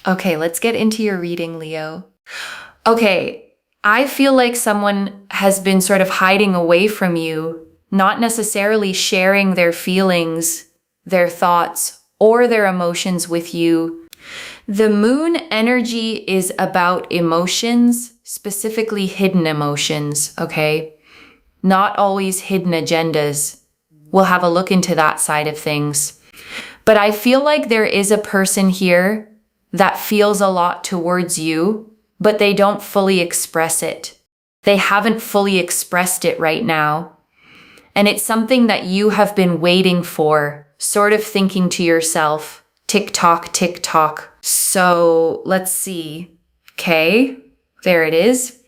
Okay, let's get into your reading, Leo. Okay, I feel like someone has been sort of hiding away from you, not necessarily sharing their feelings, their thoughts, or their emotions with you. The moon energy is about emotions, specifically hidden emotions, okay? Not always hidden agendas. We'll have a look into that side of things. But I feel like there is a person here that feels a lot towards you, but they don't fully express it. They haven't fully expressed it right now. And it's something that you have been waiting for, sort of thinking to yourself, tick tock, tick tock. So let's see. Okay, there it is.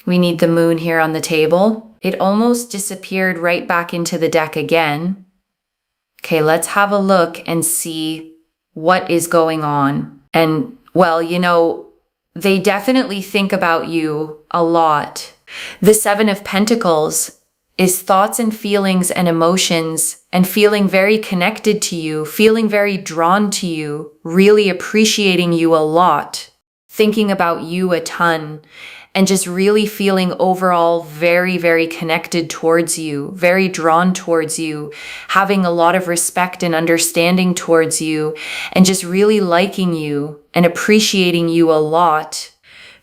We need the moon here on the table. It almost disappeared right back into the deck again. Okay, let's have a look and see what is going on. And, well, they definitely think about you a lot. The Seven of Pentacles is thoughts and feelings and emotions and feeling very connected to you, feeling very drawn to you, really appreciating you a lot, thinking about you a ton, and just really feeling overall very, very connected towards you, very drawn towards you, having a lot of respect and understanding towards you, and just really liking you and appreciating you a lot.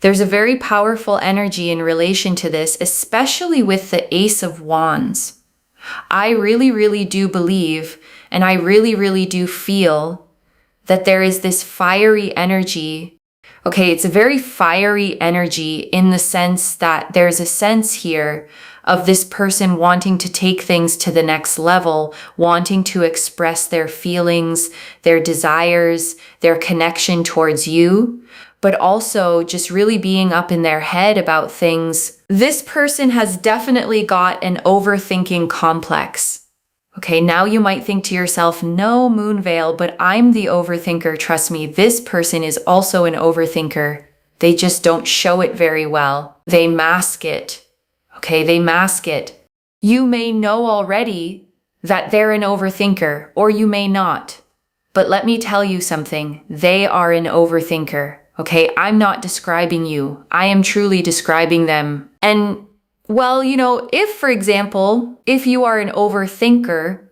There's a very powerful energy in relation to this, especially with the Ace of Wands. I really, really do believe, and I really, really do feel that there is this fiery energy. Okay, it's a very fiery energy in the sense that there's a sense here of this person wanting to take things to the next level, wanting to express their feelings, their desires, their connection towards you, but also just really being up in their head about things. This person has definitely got an overthinking complex. Okay, now you might think to yourself, no, Moonveil, but I'm the overthinker. Trust me, this person is also an overthinker. They just don't show it very well. They mask it. Okay, they mask it. You may know already that they're an overthinker, or you may not. But let me tell you something. They are an overthinker. Okay, I'm not describing you. I am truly describing them. And well, if, for example, if you are an overthinker,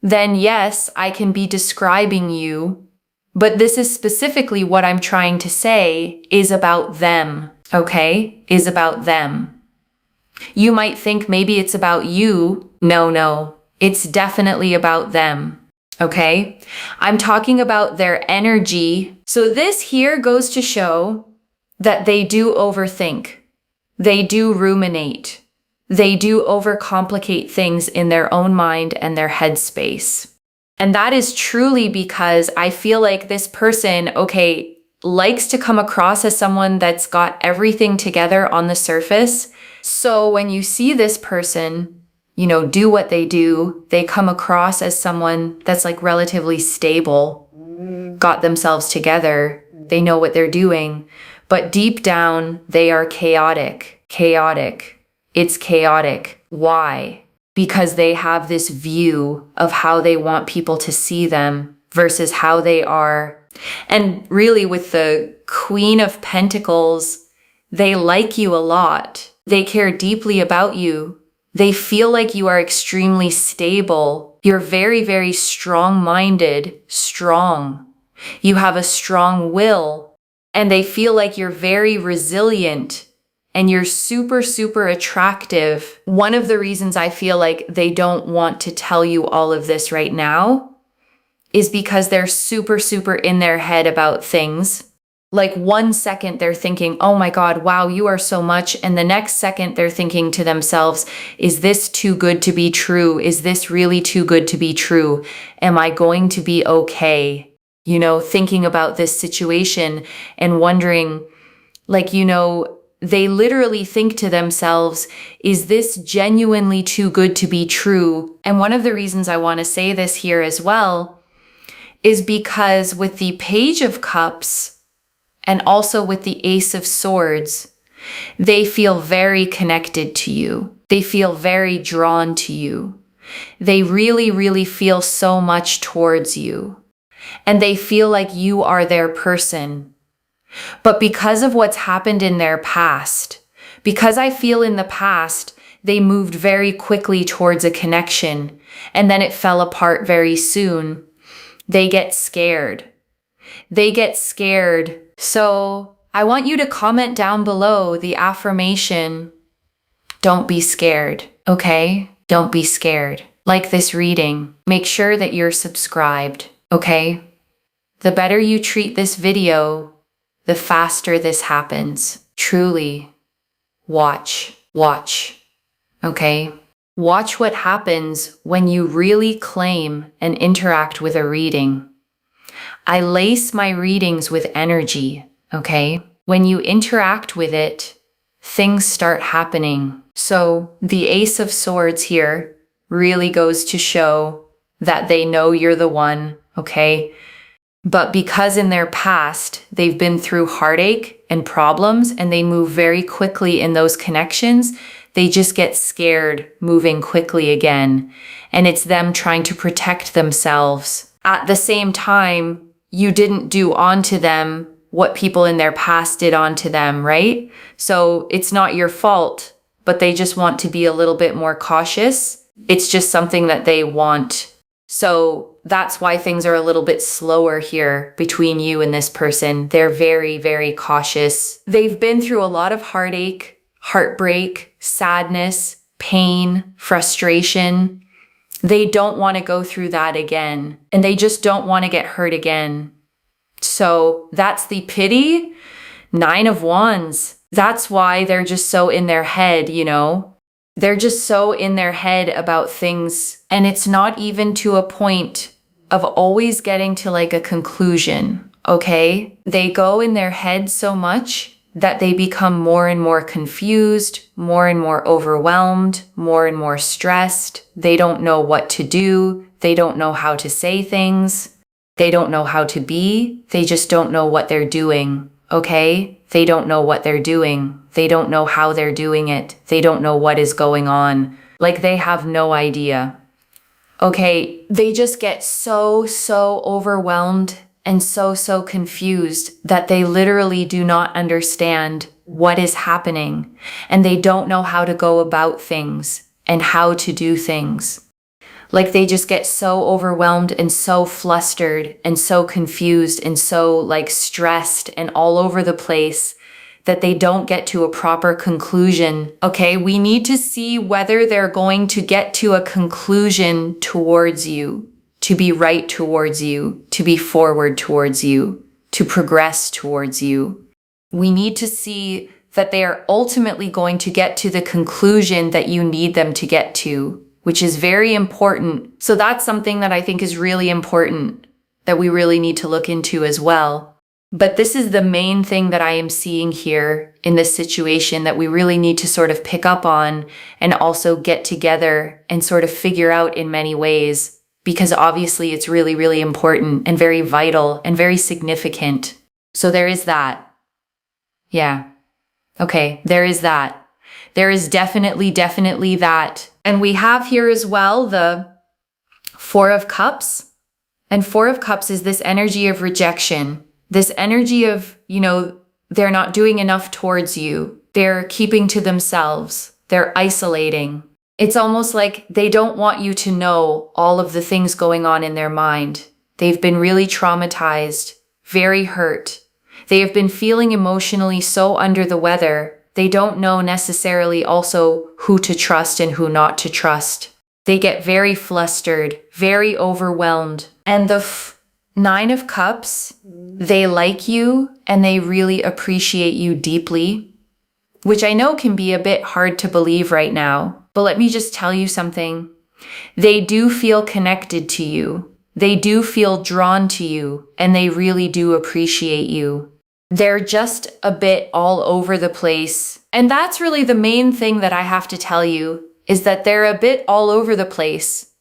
then yes, I can be describing you, but this is specifically what I'm trying to say is about them, okay? Is about them. You might think maybe it's about you. No, it's definitely about them, okay? I'm talking about their energy. So this here goes to show that they do overthink. They do ruminate. They do overcomplicate things in their own mind and their headspace. And that is truly because I feel like this person, okay, likes to come across as someone that's got everything together on the surface. So when you see this person, do what they do, they come across as someone that's like relatively stable, got themselves together, they know what they're doing. But deep down, they are chaotic. It's chaotic. Why? Because they have this view of how they want people to see them versus how they are. And really with the Queen of Pentacles, they like you a lot. They care deeply about you. They feel like you are extremely stable. You're very, very strong-minded, strong. You have a strong will. And they feel like you're very resilient and you're super, super attractive. One of the reasons I feel like they don't want to tell you all of this right now is because they're super, super in their head about things. Like 1 second they're thinking, oh my God, wow, you are so much. And the next second they're thinking to themselves, is this too good to be true? Is this really too good to be true? Am I going to be okay? Thinking about this situation and wondering, they literally think to themselves, is this genuinely too good to be true? And one of the reasons I want to say this here as well is because with the Page of Cups and also with the Ace of Swords, they feel very connected to you. They feel very drawn to you. They really, really feel so much towards you. and they feel like you are their person. But because of what's happened in their past, because I feel in the past, they moved very quickly towards a connection, and then it fell apart very soon. They get scared. They get scared. So I want you to comment down below the affirmation, don't be scared, okay? Don't be scared. Like this reading, make sure that you're subscribed, okay? The better you treat this video, the faster this happens. Truly, watch, okay? Watch what happens when you really claim and interact with a reading. I lace my readings with energy, okay? When you interact with it, things start happening. So the Ace of Swords here really goes to show that they know you're the one, okay? But because in their past, they've been through heartache and problems and they move very quickly in those connections, they just get scared moving quickly again. And it's them trying to protect themselves. At the same time, you didn't do onto them what people in their past did onto them, right? So it's not your fault, but they just want to be a little bit more cautious. It's just something that they want. So that's why things are a little bit slower here between you and this person. They're very, very cautious. They've been through a lot of heartache, heartbreak, sadness, pain, frustration. They don't want to go through that again, and they just don't want to get hurt again. So that's the pity. 9 of Wands. That's why they're just so in their head, you know? They're just so in their head about things, and it's not even to a point of always getting to like a conclusion, okay? They go in their head so much that they become more and more confused, more and more overwhelmed, more and more stressed. They don't know what to do. They don't know how to say things. They don't know how to be. They just don't know what they're doing, okay? They don't know what they're doing. They don't know how they're doing it. They don't know what is going on. Like they have no idea. Okay, they just get so overwhelmed and so confused that they literally do not understand what is happening, and they don't know how to go about things and how to do things. Like they just get so overwhelmed and so flustered and so confused and so like stressed and all over the place that they don't get to a proper conclusion. Okay, we need to see whether they're going to get to a conclusion towards you, to be right towards you, to be forward towards you, to progress towards you. We need to see that they are ultimately going to get to the conclusion that you need them to get to, which is very important. So that's something that I think is really important that we really need to look into as well. But this is the main thing that I am seeing here in this situation that we really need to sort of pick up on and also get together and sort of figure out in many ways, because obviously it's really, really important and very vital and very significant. So there is that. Yeah. Okay, there is that. There is definitely that. And we have here as well the 4 of Cups. And 4 of Cups is this energy of rejection. This energy of, you know, they're not doing enough towards you. They're keeping to themselves. They're isolating. It's almost like they don't want you to know all of the things going on in their mind. They've been really traumatized, very hurt. They have been feeling emotionally so under the weather. They don't know necessarily also who to trust and who not to trust. They get very flustered, very overwhelmed. And the 9 of Cups, they like you and they really appreciate you deeply, which I know can be a bit hard to believe right now. But let me just tell you something. They do feel connected to you. They do feel drawn to you, and they really do appreciate you. They're just a bit all over the place. And that's really the main thing that I have to tell you, is that they're a bit all over the place.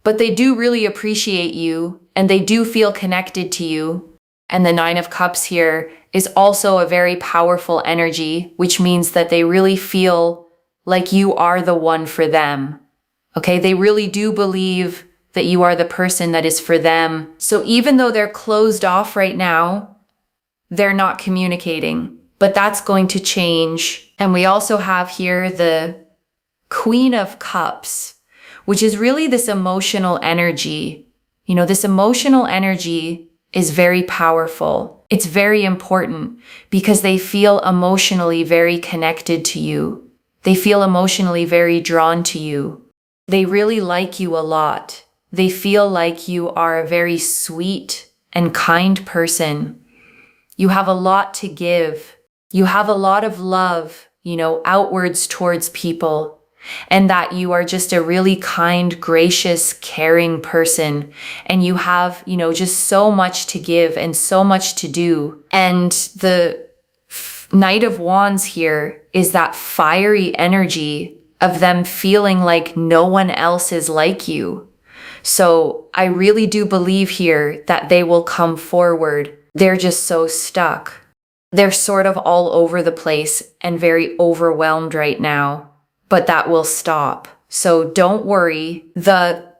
But they do really appreciate you, and they do feel connected to you. And the 9 of Cups here is also a very powerful energy, which means that they really feel like you are the one for them. Okay, they really do believe that you are the person that is for them. So even though they're closed off right now, they're not communicating, but that's going to change. And we also have here the Queen of Cups, which is really this emotional energy. You know, this emotional energy is very powerful. It's very important because they feel emotionally very connected to you. They feel emotionally very drawn to you. They really like you a lot. They feel like you are a very sweet and kind person. You have a lot to give. You have a lot of love, outwards towards people, and that you are just a really kind, gracious, caring person. And you have, just so much to give and so much to do. And the Knight of Wands here is that fiery energy of them feeling like no one else is like you. So I really do believe here that they will come forward. They're just so stuck. They're sort of all over the place and very overwhelmed right now, but that will stop. So don't worry. The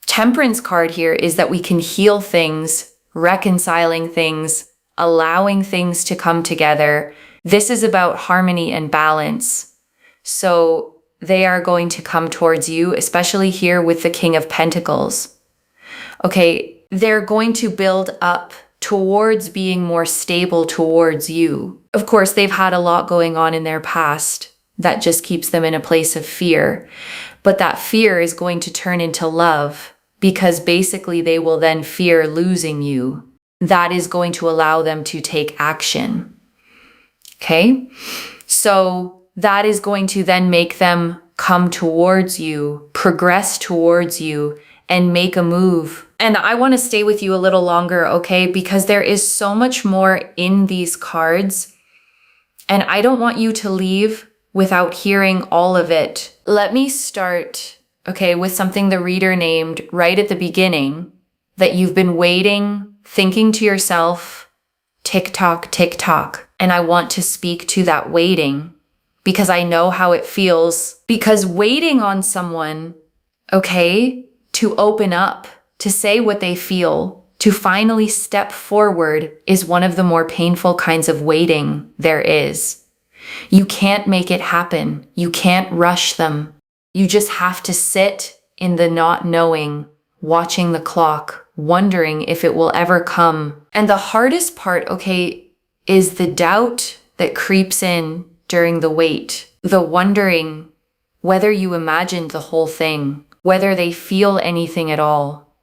Temperance card here is that we can heal things, reconciling things, allowing things to come together. This is about harmony and balance. So they are going to come towards you, especially here with the King of Pentacles. Okay, they're going to build up towards being more stable towards you. Of course, they've had a lot going on in their past that just keeps them in a place of fear. But that fear is going to turn into love because basically they will then fear losing you. That is going to allow them to take action. Okay? So that is going to then make them come towards you, progress towards you, and make a move. And I want to stay with you a little longer, okay? Because there is so much more in these cards. And I don't want you to leave without hearing all of it. Let me start, okay, with something the reader named right at the beginning that you've been waiting, thinking to yourself, tick tock, tick tock. And I want to speak to that waiting because I know how it feels. Because waiting on someone, okay, to open up, to say what they feel, to finally step forward is one of the more painful kinds of waiting there is. You can't make it happen. You can't rush them. You just have to sit in the not knowing, watching the clock, wondering if it will ever come. And the hardest part, okay, is the doubt that creeps in during the wait, the wondering whether you imagined the whole thing, whether they feel anything at all,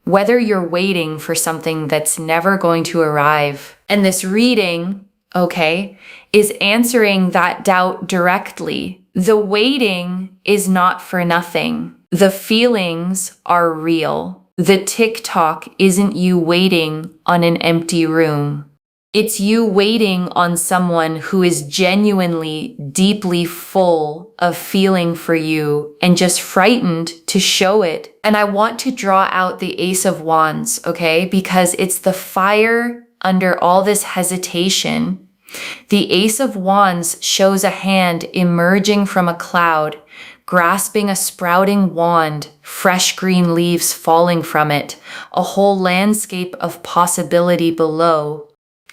whether you're waiting for something that's never going to arrive. And this reading, okay, is answering that doubt directly. The waiting is not for nothing. The feelings are real. The tick-tock isn't you waiting on an empty room. It's you waiting on someone who is genuinely, deeply full of feeling for you and just frightened to show it. And I want to draw out the Ace of Wands, okay? Because it's the fire under all this hesitation. The Ace of Wands shows a hand emerging from a cloud, grasping a sprouting wand, fresh green leaves falling from it, a whole landscape of possibility below.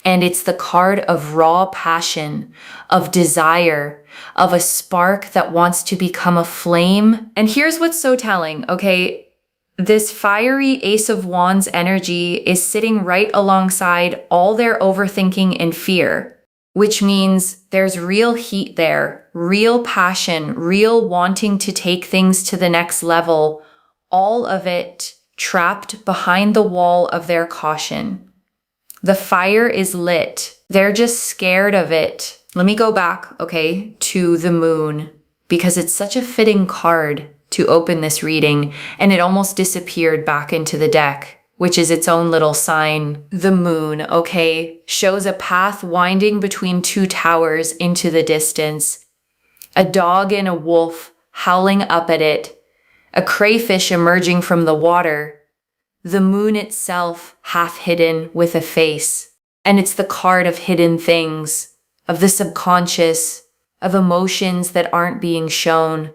And it's the card of raw passion, of desire, of a spark that wants to become a flame. And here's what's so telling, okay? This fiery Ace of Wands energy is sitting right alongside all their overthinking and fear, which means there's real heat there, real passion, real wanting to take things to the next level, all of it trapped behind the wall of their caution. The fire is lit. They're just scared of it. Let me go back, okay, to the moon because it's such a fitting card to open this reading, and it almost disappeared back into the deck, which is its own little sign. The moon, okay, shows a path winding between two towers into the distance. A dog and a wolf howling up at it. A crayfish emerging from the water. The moon itself half hidden with a face. And it's the card of hidden things, of the subconscious, of emotions that aren't being shown,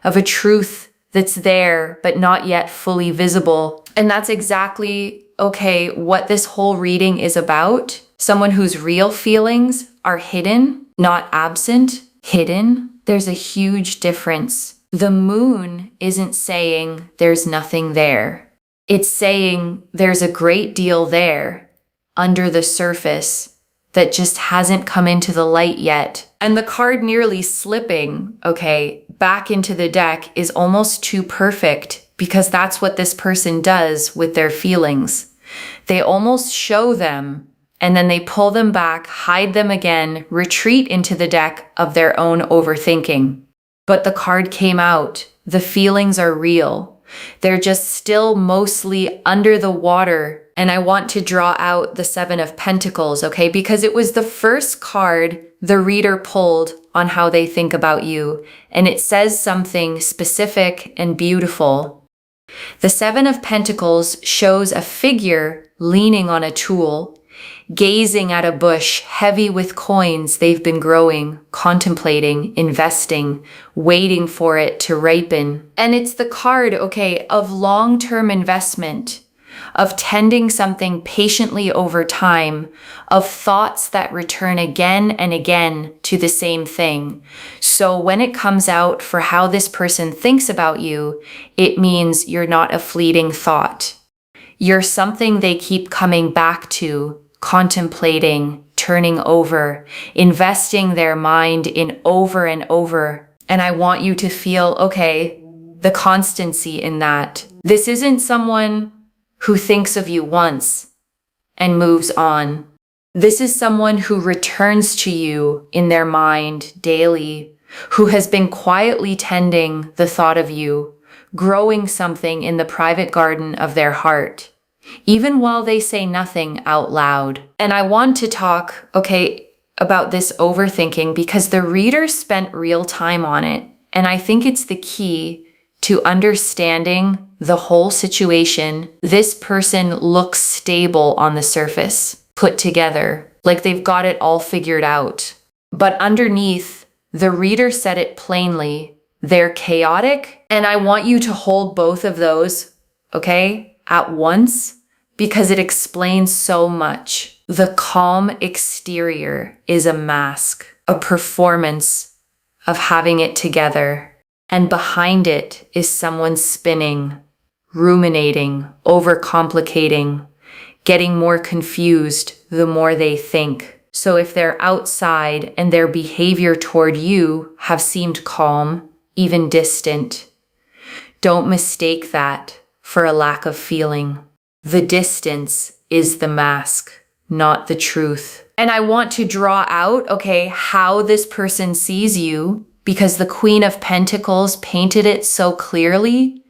of a truth that's there, but not yet fully visible. And that's exactly, okay, what this whole reading is about. Someone whose real feelings are hidden, not absent, hidden. There's a huge difference. The moon isn't saying there's nothing there. It's saying there's a great deal there under the surface that just hasn't come into the light yet. And the card nearly slipping, okay, back into the deck is almost too perfect, because that's what this person does with their feelings. They almost show them and then they pull them back, hide them again, retreat into the deck of their own overthinking. But the card came out. The feelings are real. They're just still mostly under the water. And I want to draw out the Seven of Pentacles, okay? Because it was the first card the reader pulled on how they think about you. And it says something specific and beautiful. The Seven of Pentacles shows a figure leaning on a tool, gazing at a bush heavy with coins they've been growing, contemplating, investing, waiting for it to ripen. And it's the card, okay, of long-term investment, of tending something patiently over time, of thoughts that return again and again to the same thing. So when it comes out for how this person thinks about you, it means you're not a fleeting thought. You're something they keep coming back to, contemplating, turning over, investing their mind in over and over. And I want you to feel, okay, the constancy in that. This isn't someone who thinks of you once and moves on. This is someone who returns to you in their mind daily, who has been quietly tending the thought of you, growing something in the private garden of their heart, even while they say nothing out loud. And I want to talk, okay, about this overthinking because the reader spent real time on it. And I think it's the key to understanding the whole situation. This person looks stable on the surface, put together, like they've got it all figured out. But underneath, the reader said it plainly, they're chaotic. And I want you to hold both of those, okay, at once, because it explains so much. The calm exterior is a mask, a performance of having it together. And behind it is someone spinning, ruminating, overcomplicating, getting more confused the more they think. So if they're outside and their behavior toward you have seemed calm, even distant, don't mistake that for a lack of feeling. The distance is the mask, not the truth. And I want to draw out, okay, how this person sees you, because the Queen of Pentacles painted it so clearly,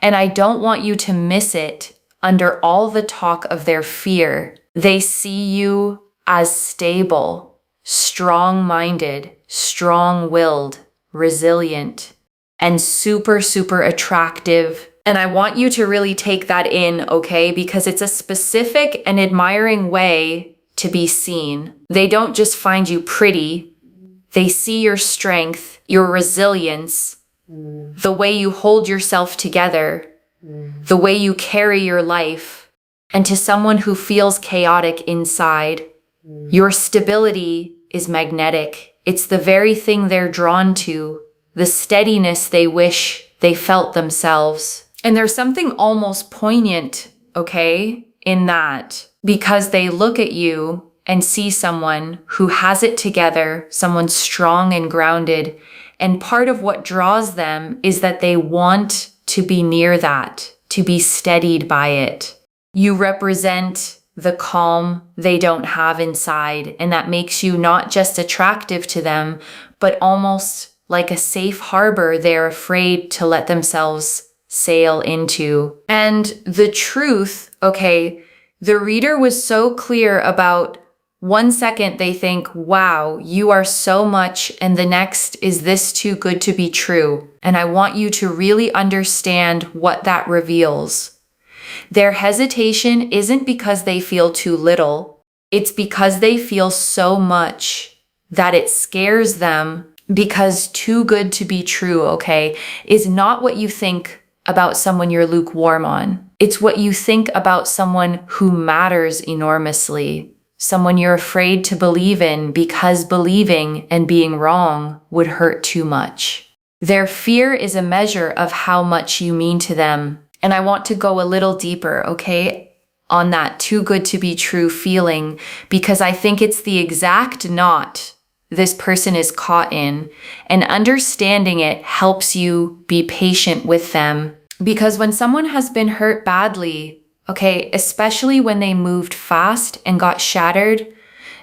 and I don't want you to miss it under all the talk of their fear. They see you as stable, strong-minded, strong-willed, resilient, and super, super attractive. And I want you to really take that in, okay? Because it's a specific and admiring way to be seen. They don't just find you pretty. They see your strength, your resilience, the way you hold yourself together, the way you carry your life. And to someone who feels chaotic inside, your stability is magnetic. It's the very thing they're drawn to, the steadiness they wish they felt themselves. And there's something almost poignant, okay, in that, because they look at you and see someone who has it together, someone strong and grounded. And part of what draws them is that they want to be near that, to be steadied by it. You represent the calm they don't have inside, and that makes you not just attractive to them, but almost like a safe harbor they're afraid to let themselves sail into. And the truth, okay, the reader was so clear about 1 second they think, wow, you are so much, and the next, is this too good to be true? And I want you to really understand what that reveals. Their hesitation isn't because they feel too little. It's because they feel so much that it scares them, because too good to be true, okay, is not what you think about someone you're lukewarm on. It's what you think about someone who matters enormously, someone you're afraid to believe in because believing and being wrong would hurt too much. Their fear is a measure of how much you mean to them. And I want to go a little deeper, okay, on that too good to be true feeling, because I think it's the exact knot this person is caught in, and understanding it helps you be patient with them. Because when someone has been hurt badly, okay, especially when they moved fast and got shattered,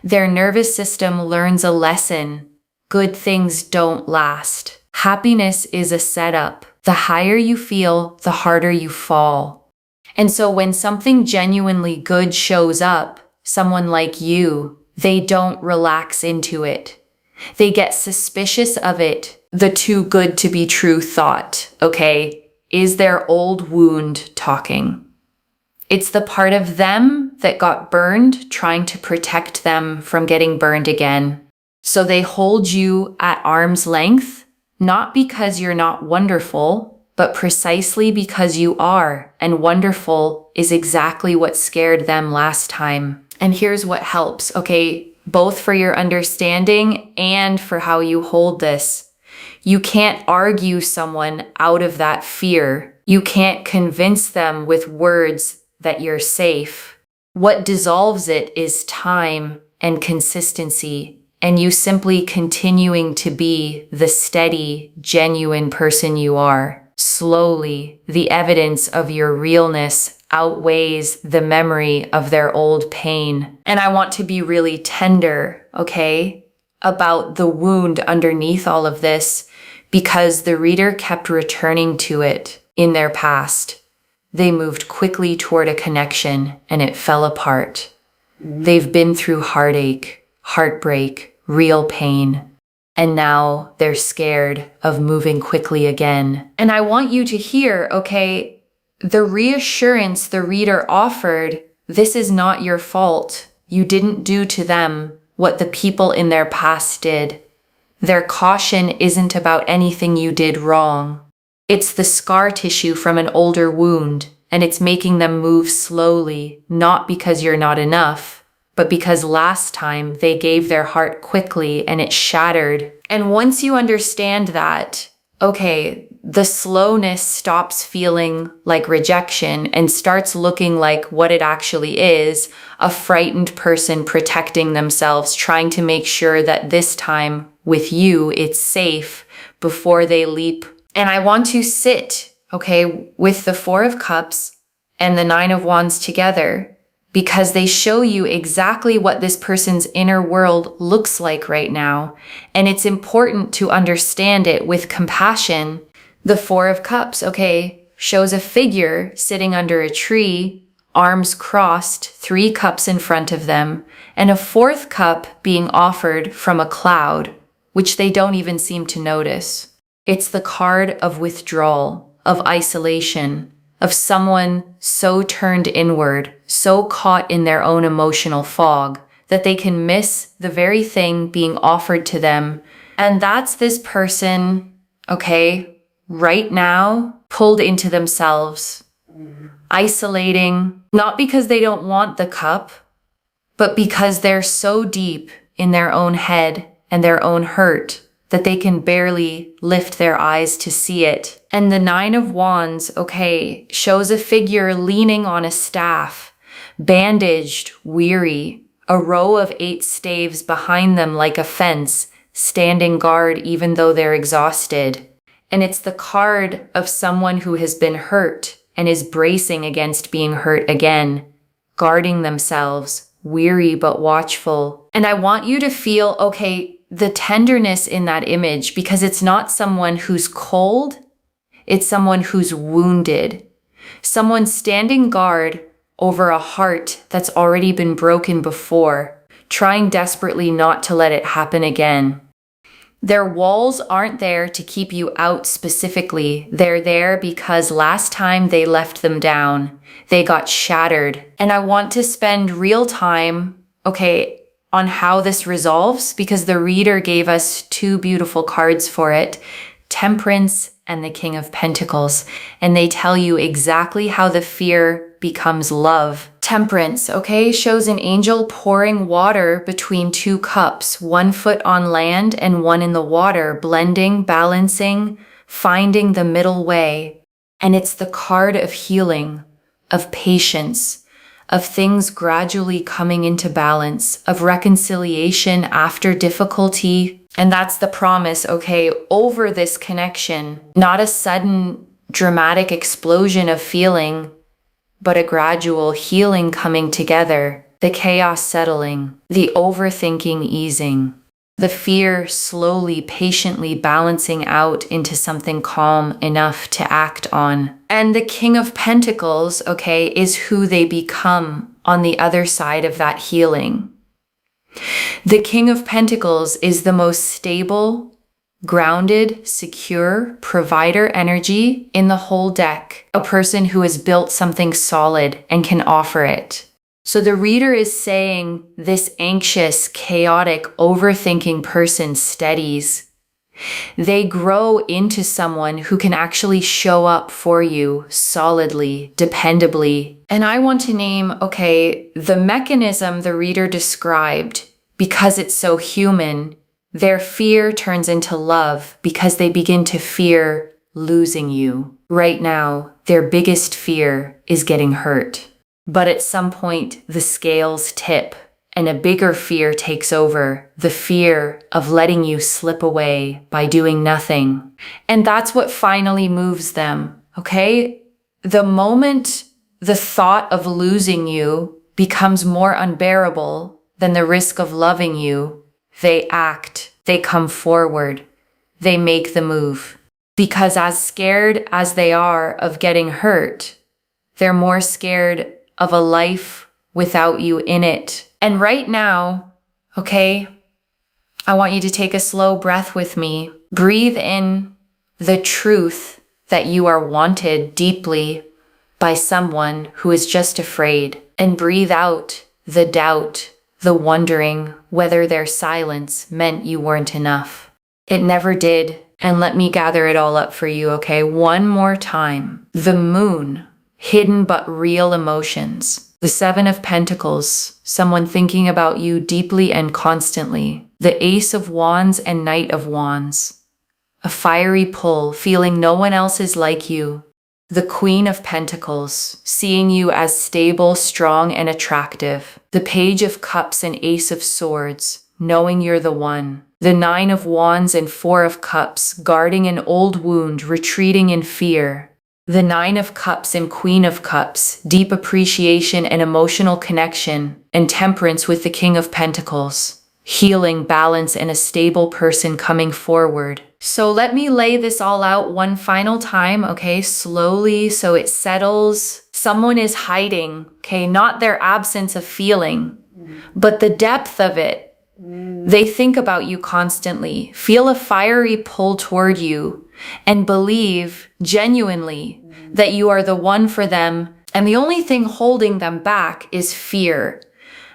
their nervous system learns a lesson. Good things don't last. Happiness is a setup. The higher you feel, the harder you fall. And so when something genuinely good shows up, someone like you, they don't relax into it. They get suspicious of it. The too good to be true thought, okay, is their old wound talking. It's the part of them that got burned trying to protect them from getting burned again. So they hold you at arm's length, not because you're not wonderful, but precisely because you are, and wonderful is exactly what scared them last time. And here's what helps, okay, both for your understanding and for how you hold this. You can't argue someone out of that fear. You can't convince them with words that you're safe. What dissolves it is time and consistency, and you simply continuing to be the steady, genuine person you are. Slowly, the evidence of your realness outweighs the memory of their old pain. And I want to be really tender, okay, about the wound underneath all of this, because the reader kept returning to it in their past. They moved quickly toward a connection and it fell apart. They've been through heartache, heartbreak, real pain. And now they're scared of moving quickly again. And I want you to hear, okay, the reassurance the reader offered, this is not your fault. You didn't do to them what the people in their past did. Their caution isn't about anything you did wrong. It's the scar tissue from an older wound, and it's making them move slowly, not because you're not enough, but because last time they gave their heart quickly and it shattered. And once you understand that, okay, the slowness stops feeling like rejection and starts looking like what it actually is, a frightened person protecting themselves, trying to make sure that this time with you, it's safe before they leap. And I want to sit, okay, with the Four of Cups and the Nine of Wands together, because they show you exactly what this person's inner world looks like right now. And it's important to understand it with compassion. The Four of Cups, okay, shows a figure sitting under a tree, arms crossed, 3 cups in front of them, and a 4th cup being offered from a cloud, which they don't even seem to notice. It's the card of withdrawal, of isolation, of someone so turned inward, so caught in their own emotional fog, that they can miss the very thing being offered to them. And that's this person, okay, right now, pulled into themselves, isolating, not because they don't want the cup, but because they're so deep in their own head and their own hurt that they can barely lift their eyes to see it. And the Nine of Wands, okay, shows a figure leaning on a staff, bandaged, weary, a row of 8 staves behind them like a fence, standing guard even though they're exhausted. And it's the card of someone who has been hurt and is bracing against being hurt again, guarding themselves, weary but watchful. And I want you to feel, okay, the tenderness in that image, because it's not someone who's cold, it's someone who's wounded. Someone standing guard over a heart that's already been broken before, trying desperately not to let it happen again. Their walls aren't there to keep you out specifically. They're there because last time they left them down, they got shattered. And I want to spend real time, okay, on how this resolves, because the reader gave us 2 beautiful cards for it, Temperance and the King of Pentacles, and they tell you exactly how the fear becomes love. Temperance, okay, shows an angel pouring water between two cups, 1 foot on land and 1 in the water, blending, balancing, finding the middle way. And it's the card of healing, of patience, of things gradually coming into balance, of reconciliation after difficulty. And that's the promise, okay, over this connection. Not a sudden dramatic explosion of feeling, but a gradual healing coming together, the chaos settling, the overthinking easing, the fear slowly, patiently balancing out into something calm enough to act on. And the King of Pentacles, okay, is who they become on the other side of that healing. The King of Pentacles is the most stable, grounded, secure provider energy in the whole deck, a person who has built something solid and can offer it. So the reader is saying this anxious, chaotic, overthinking person steadies. They grow into someone who can actually show up for you solidly, dependably. And I want to name, okay, the mechanism the reader described, because it's so human. Their fear turns into love because they begin to fear losing you. Right now, their biggest fear is getting hurt. But at some point, the scales tip and a bigger fear takes over, the fear of letting you slip away by doing nothing. And that's what finally moves them, okay? The moment the thought of losing you becomes more unbearable than the risk of loving you, they act, they come forward, they make the move. Because as scared as they are of getting hurt, they're more scared of a life without you in it. And right now, okay, I want you to take a slow breath with me. Breathe in the truth that you are wanted deeply by someone who is just afraid. And breathe out the doubt, the wondering whether their silence meant you weren't enough. It never did. And let me gather it all up for you, okay? One more time. The moon, hidden but real emotions. The 7 of Pentacles, someone thinking about you deeply and constantly. The Ace of Wands and Knight of Wands. A fiery pull, feeling no one else is like you. The Queen of Pentacles, seeing you as stable, strong, and attractive. The Page of Cups and Ace of Swords, knowing you're the one. The 9 of Wands and 4 of Cups, guarding an old wound, retreating in fear. The 9 of Cups and Queen of Cups, deep appreciation and emotional connection. And Temperance with the King of Pentacles, healing, balance, and a stable person coming forward. So let me lay this all out one final time, okay, slowly, so it settles. Someone is hiding, okay, not their absence of feeling, but the depth of it. They think about you constantly, feel a fiery pull toward you, and believe genuinely that you are the one for them. And the only thing holding them back is fear,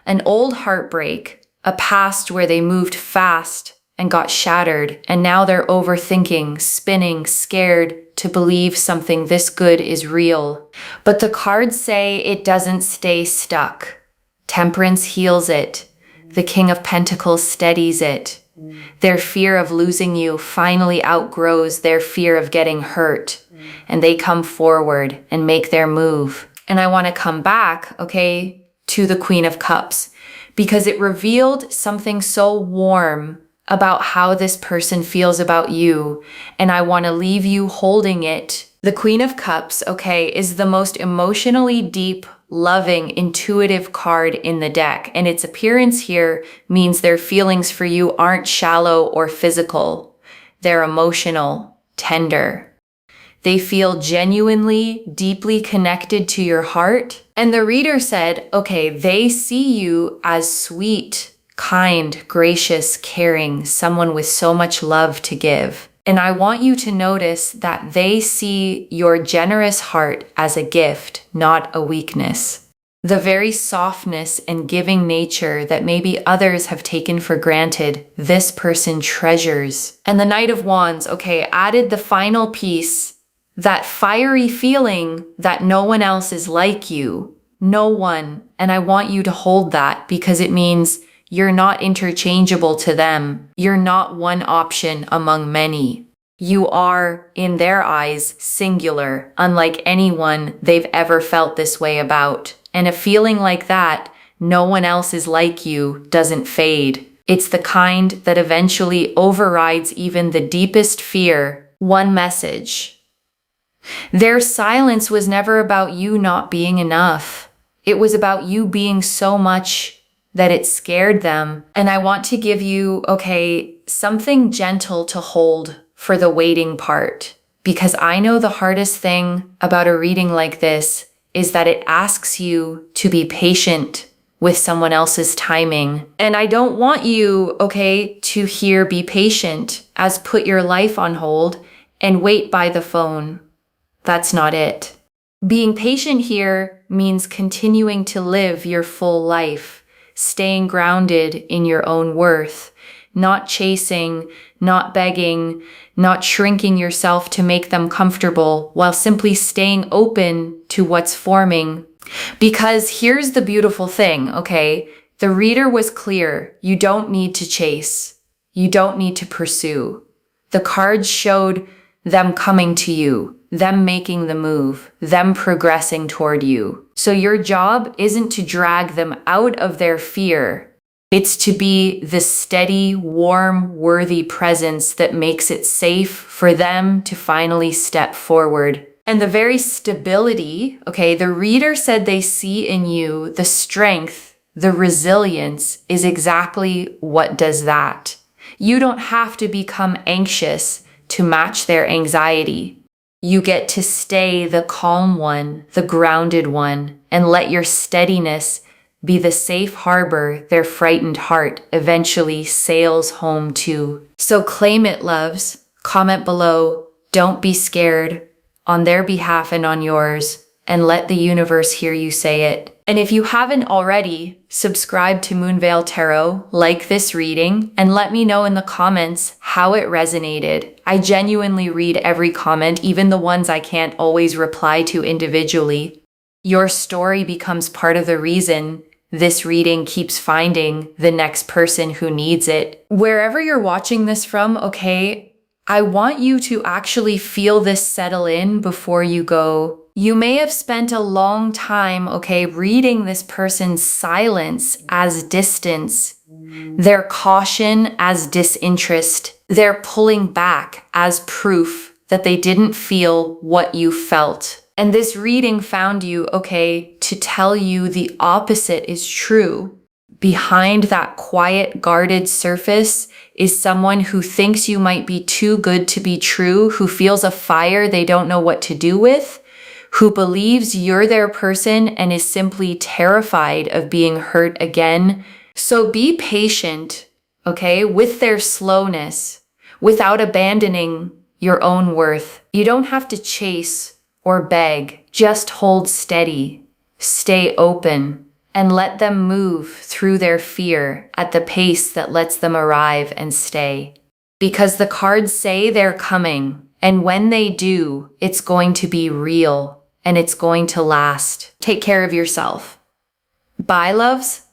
an old heartbreak, a past where they moved fast and got shattered, and now they're overthinking, spinning, scared to believe something this good is real. But the cards say it doesn't stay stuck. Temperance heals it. The King of Pentacles steadies it. Their fear of losing you finally outgrows their fear of getting hurt, and they come forward and make their move. And I want to come back, okay, to the Queen of Cups, because it revealed something so warm about how this person feels about you, and I want to leave you holding it. The Queen of Cups, okay, is the most emotionally deep, loving, intuitive card in the deck, and its appearance here means their feelings for you aren't shallow or physical. They're emotional, tender. They feel genuinely, deeply connected to your heart. And the reader said, okay, they see you as sweet, kind, gracious, caring, someone with so much love to give. And I want you to notice that they see your generous heart as a gift, not a weakness. The very softness and giving nature that maybe others have taken for granted, this person treasures. And the Knight of Wands, added the final piece, that fiery feeling that no one else is like you. No one. And I want you to hold that because it means you're not interchangeable to them. You're not one option among many. You are, in their eyes, singular, unlike anyone they've ever felt this way about. And a feeling like that, no one else is like you, doesn't fade. It's the kind that eventually overrides even the deepest fear. One message. Their silence was never about you not being enough. It was about you being so much that it scared them. And I want to give you, something gentle to hold for the waiting part. Because I know the hardest thing about a reading like this is that it asks you to be patient with someone else's timing. And I don't want you, to hear be patient as put your life on hold and wait by the phone. That's not it. Being patient here means continuing to live your full life, staying grounded in your own worth, not chasing, not begging, not shrinking yourself to make them comfortable, while simply staying open to what's forming. Because here's the beautiful thing, The reader was clear. You don't need to chase. You don't need to pursue. The cards showed them coming to you, them making the move, them progressing toward you. So your job isn't to drag them out of their fear. It's to be the steady, warm, worthy presence that makes it safe for them to finally step forward. And the very stability, the reader said they see in you the strength, the resilience is exactly what does that. You don't have to become anxious to match their anxiety. You get to stay the calm one, the grounded one, and let your steadiness be the safe harbor their frightened heart eventually sails home to. So claim it, loves. Comment below. Don't be scared, on their behalf and on yours, and let the universe hear you say it. And if you haven't already, subscribe to Moonveil Tarot, like this reading, and let me know in the comments how it resonated. I genuinely read every comment, even the ones I can't always reply to individually. Your story becomes part of the reason this reading keeps finding the next person who needs it. Wherever you're watching this from, I want you to actually feel this settle in before you go. You may have spent a long time, reading this person's silence as distance, their caution as disinterest, their pulling back as proof that they didn't feel what you felt. And this reading found you, to tell you the opposite is true. Behind that quiet, guarded surface is someone who thinks you might be too good to be true, who feels a fire they don't know what to do with, who believes you're their person and is simply terrified of being hurt again. So be patient, with their slowness, without abandoning your own worth. You don't have to chase or beg, just hold steady, stay open, and let them move through their fear at the pace that lets them arrive and stay. Because the cards say they're coming, and when they do, it's going to be real, and it's going to last. Take care of yourself. Bye, loves.